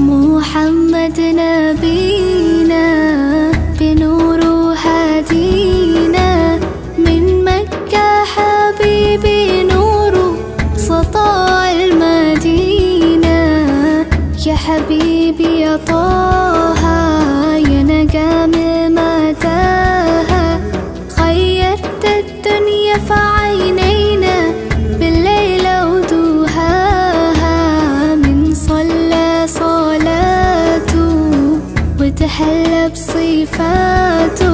محمد نبينا بنور هدينا من مكة حبيبي نور سطاع المدينة. يا حبيبي يا طه يا نجم متاهة، خيرت الدنيا في عينينا بالليل ودوهاها. من صلى صلاته وتحلى بصفاته